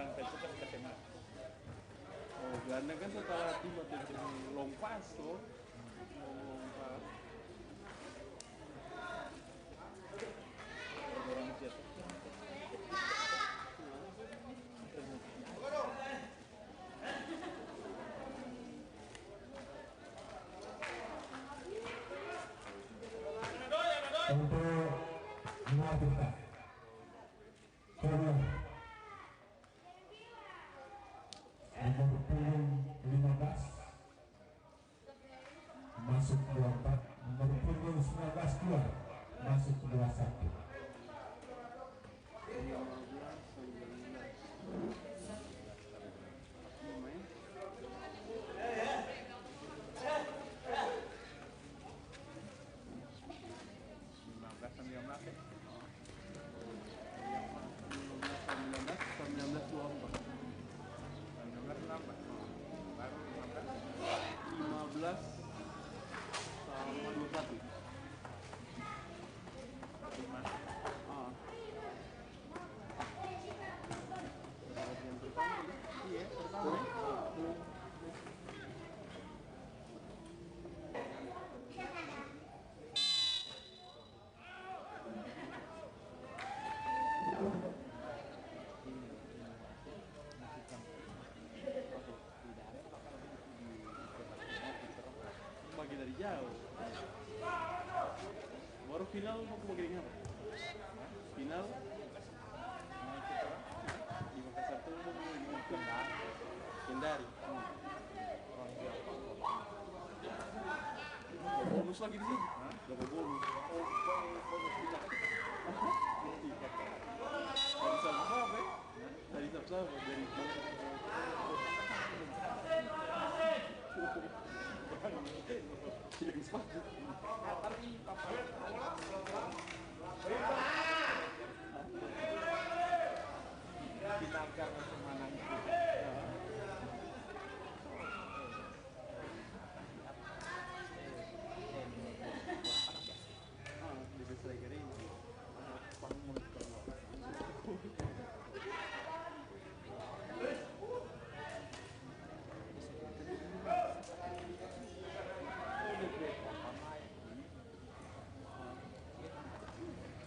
bilang besok kan ketemu. Oh, gelandang kan setelah tiba dari long pass tuh. Long pass. Orang jet. Untuk mengajukan nomor punggung 15 masuk 24, nomor punggung 19 keluar masuk 21. Bagi dari jauh. Baru final mau bagi apa? Final di Makassar tuh mau Kendari. Bonus lagi di sini. Dapat bonus. Oh, bonus tidak. Dari siapa ya? Dari siapa? Dari tidak sepatu. Tapi papa. Binangkar Semanang itu. Di besar kiri ini. Panggung keluar.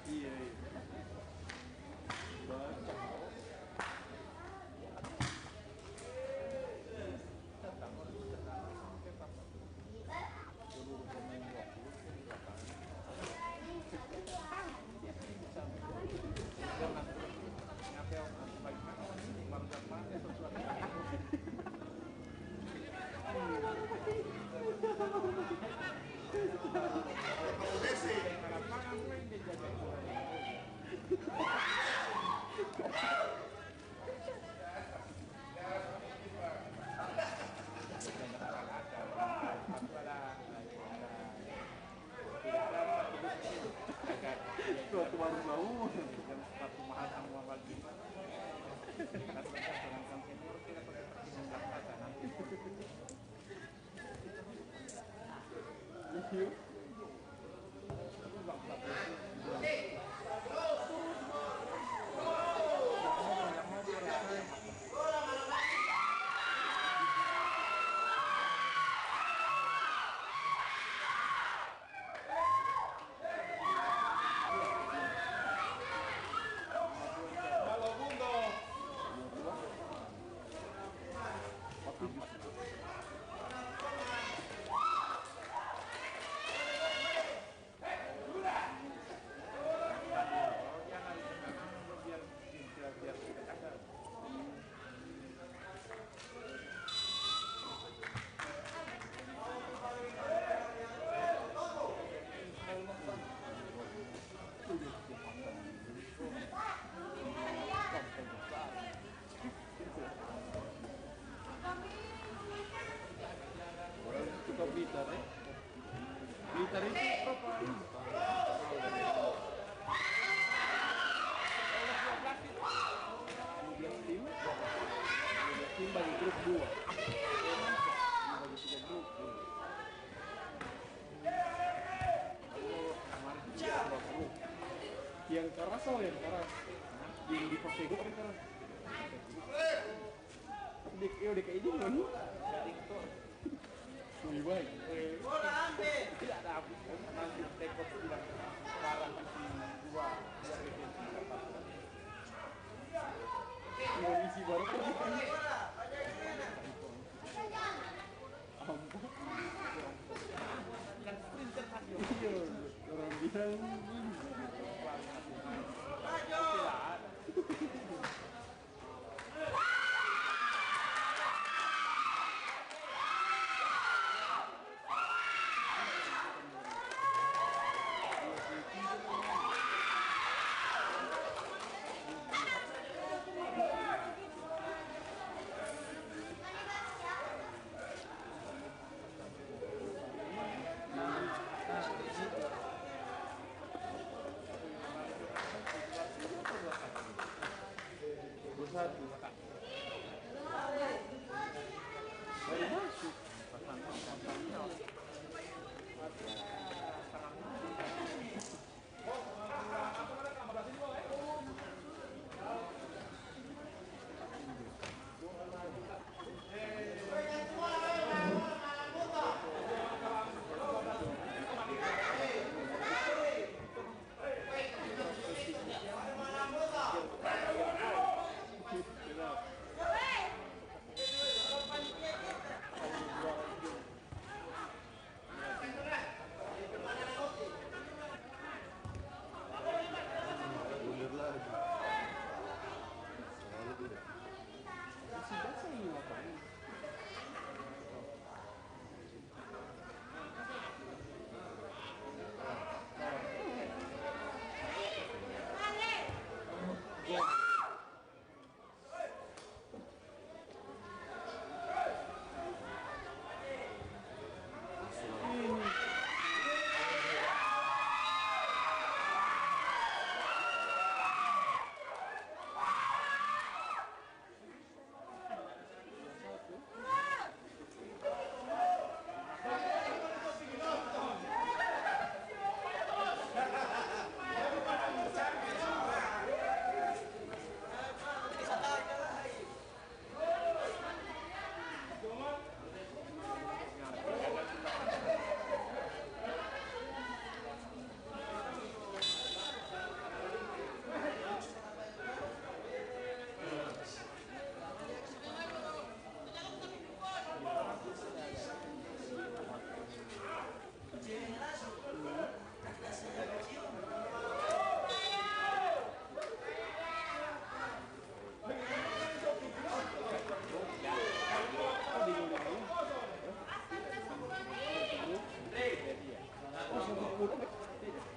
Iya. Baca. Aku baru mau sepatu mahal sama lagi. Karena seorang senior kita pakai pertimbangan kata nanti. Yuk. Suka Blitar ya? Blitar itu berapa? 15 tim bagi grup 2 bagi 3 grup kemarin 2 grup yang keras yang keras yang dipakai gue keras udah kayak ini kan. Dari itu Lebih baik. tidak ada habis kan nanti tekot bilang sekarang isi dua regensi dapat. Kondisi baru kan. Ampun. Kan sprinter hasil. Iya, orang bilang Tidak ada. satu. Baru masuk.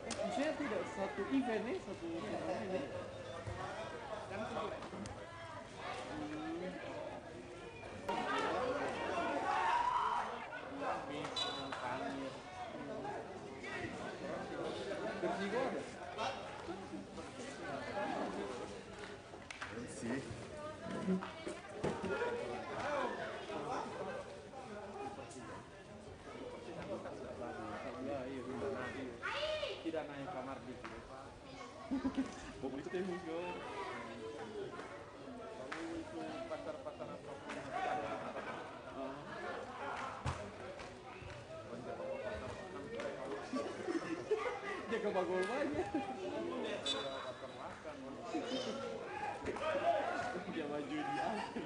Maksudnya tidak satu event nih, satu event ini. Kan sudah. Berjigo ada. Sih. Ya, iya benar. Tidak naik kamar di sini. Bob itu tembus yo. Lalu itu pasar-pasar apa pun yang ada. Dia ke bagol banyak. Pasar makan. Dia maju di akhir.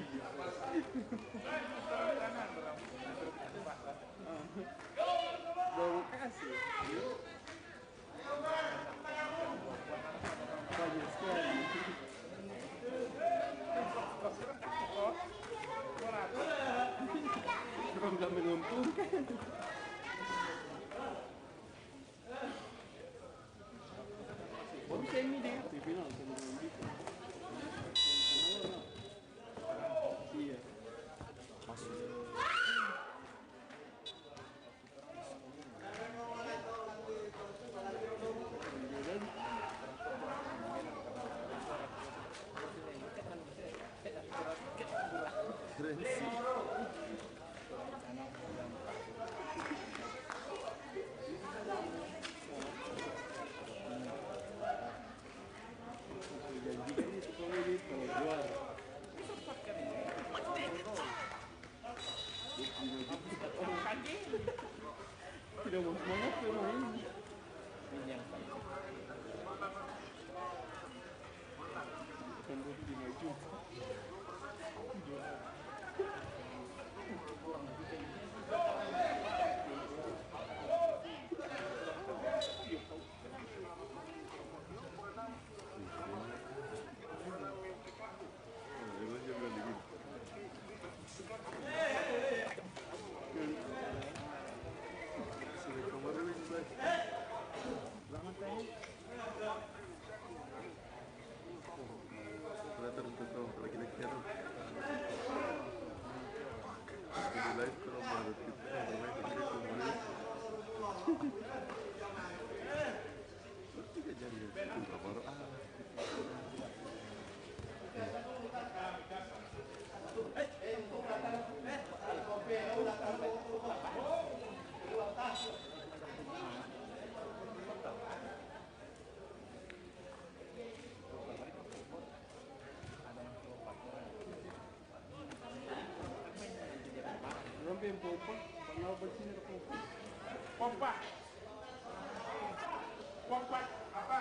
Baru kasih. Banyak sekali. Orang nggak menguntungkan. Oh, semi deh. Di final sama dengan gitu. Iya. Masuk. Keren sih. Janjikan itu kalau ini kalau juara. Tidak mau semangat bermain. Ini yang paling Tembus 5 juta. Sampai pompa, kalau bersih ada pompa. pompa. Pompa apa?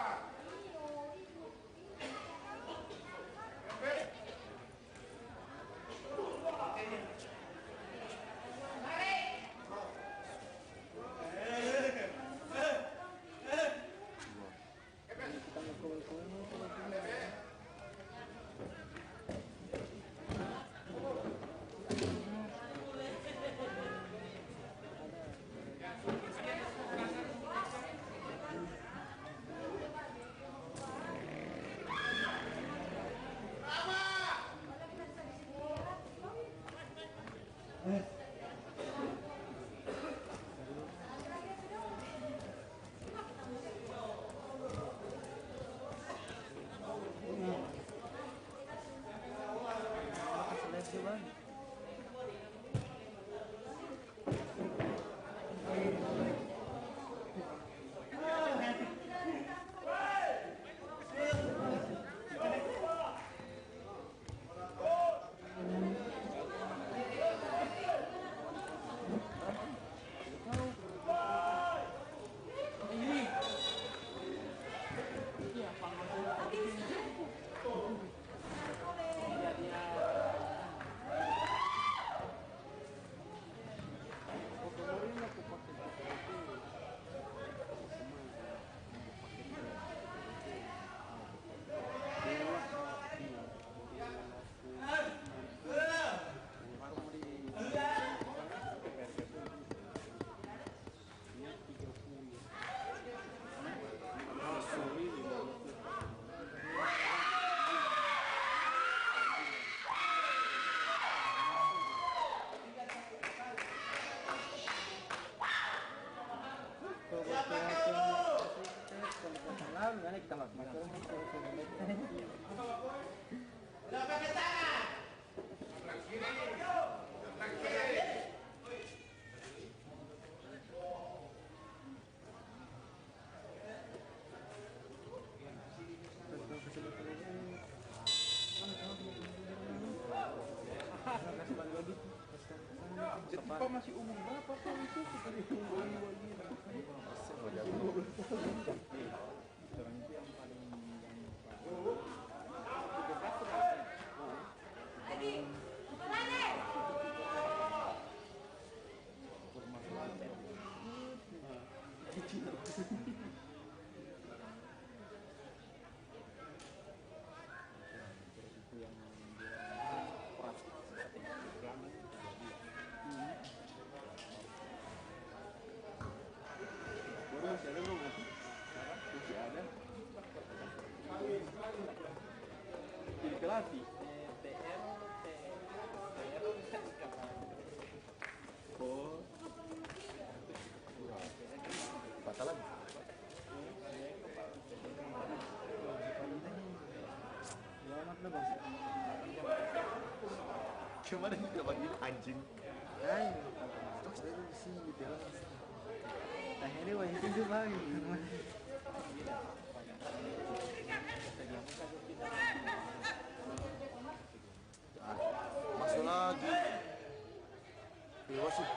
Apa masih umum berapa kok itu sekali umum lagi. Orang itu yang paling Pelatih. Oh, Batalan. selamat lah bang. Kemarin juga panggil anjing. Hai, terus dari sini gitu ya. Akhirnya wah itu bang. Masuk lagi. Dewa sih.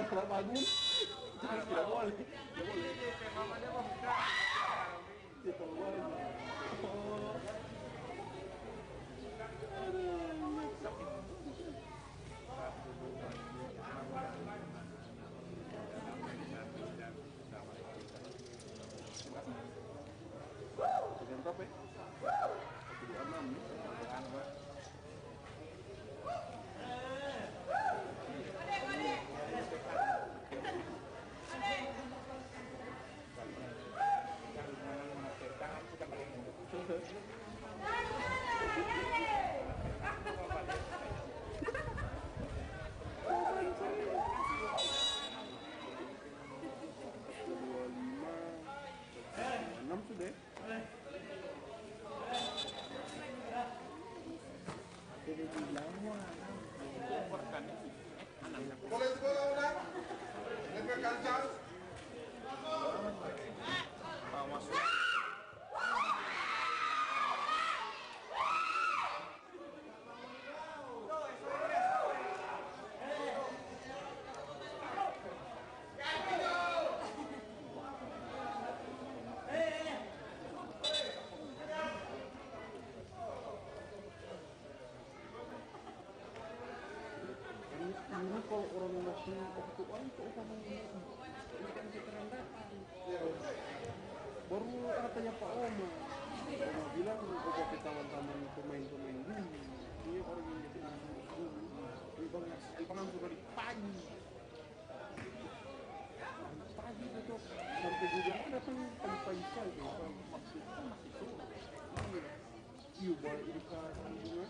Tidak bangun. Tidak boleh. Mama dia mau buka. Dia keluar. Oh. Dengan berapa? 126 nih. Enam sudah. Jadi bilang Boleh sekolah ulang? Dengan kancang? Masuk. ini kalau orang masih waktu orang tuh ikan sekarang datang. Baru katanya Pak Oma bilang coba ke taman-taman pemain-pemain dulu. Dia orang yang jadi dulu. Ini bang sudah di pagi. Pagi itu sampai juga datang pagi-pagi saja. Maksudnya masih suruh. Iya, bawa ini ke juga.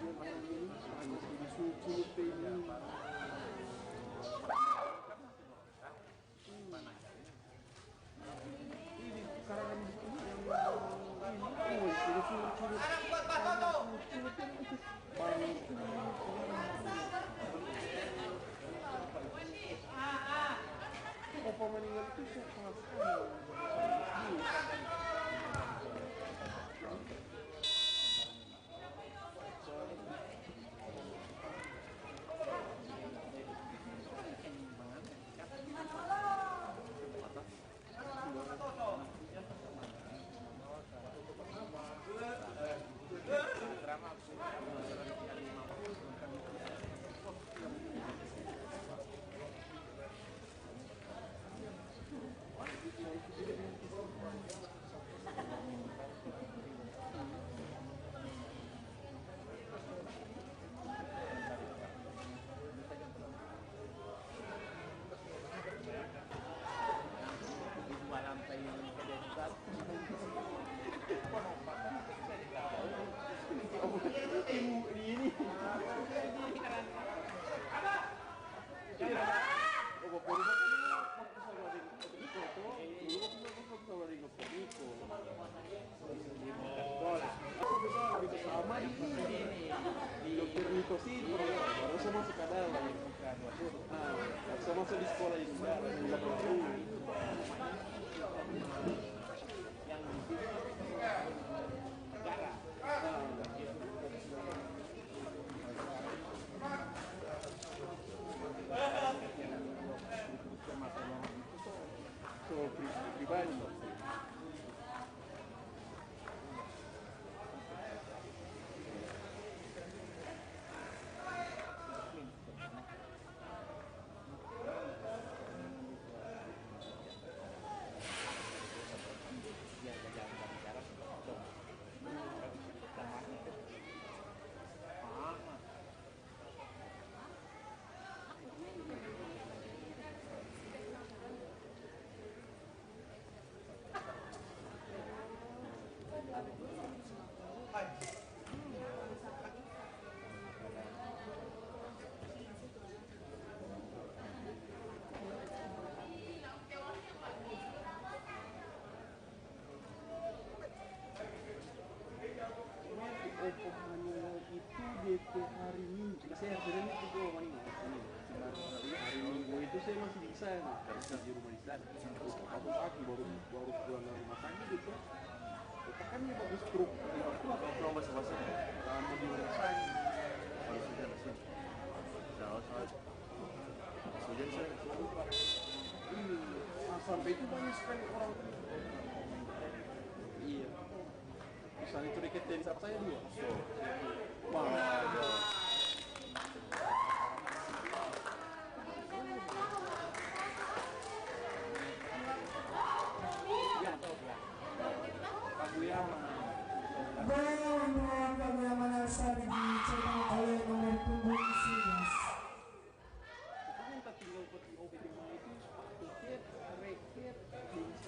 Dia makan ini, masih disuruh ini. Ini karangan buku yang ini, suruh. Opa meninggal itu sangat sekali. Sama di dokter Niko sih baru saya masuk ke dalam. Nah, saya masuk di sekolah ini pribadi. Itu DP hari Minggu. Saya hari ini juga hari Minggu itu saya masih bisa karena di rumah di sana. Aku pagi baru pulang dari rumah sakit gitu. Tekannya bagus truk. Aku belum basa-basi. Lama di rumah sakit. Kalau sudah sih. Jauh soal. Sudah saya. sampai itu banyak sekali orang. Iya. Misalnya itu raket tensar saya 2. Wah. Bola yang membawa Kaguyama Narsari dicetak oleh nomor punggung 11. Kita tinggal peti obat yang mana itu sepatu ket, raket, bench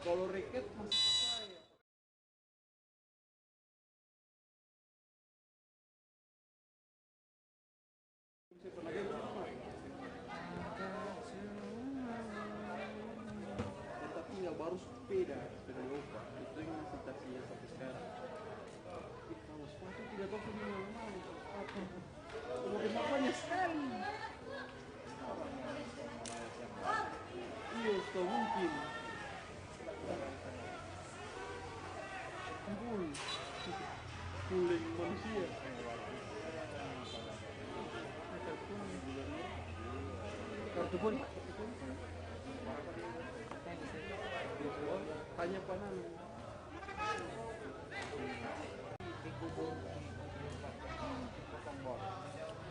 kalau raket masih saya. Tapi nggak baru sepeda lupa itu yang masih taksinya sampai sekarang. Kalau sepatu tidak tahu punya mana sepatu. Umur banyak sekali. Iya, sudah mungkin. Kuling manusia. Kartu pun. Tanya panan.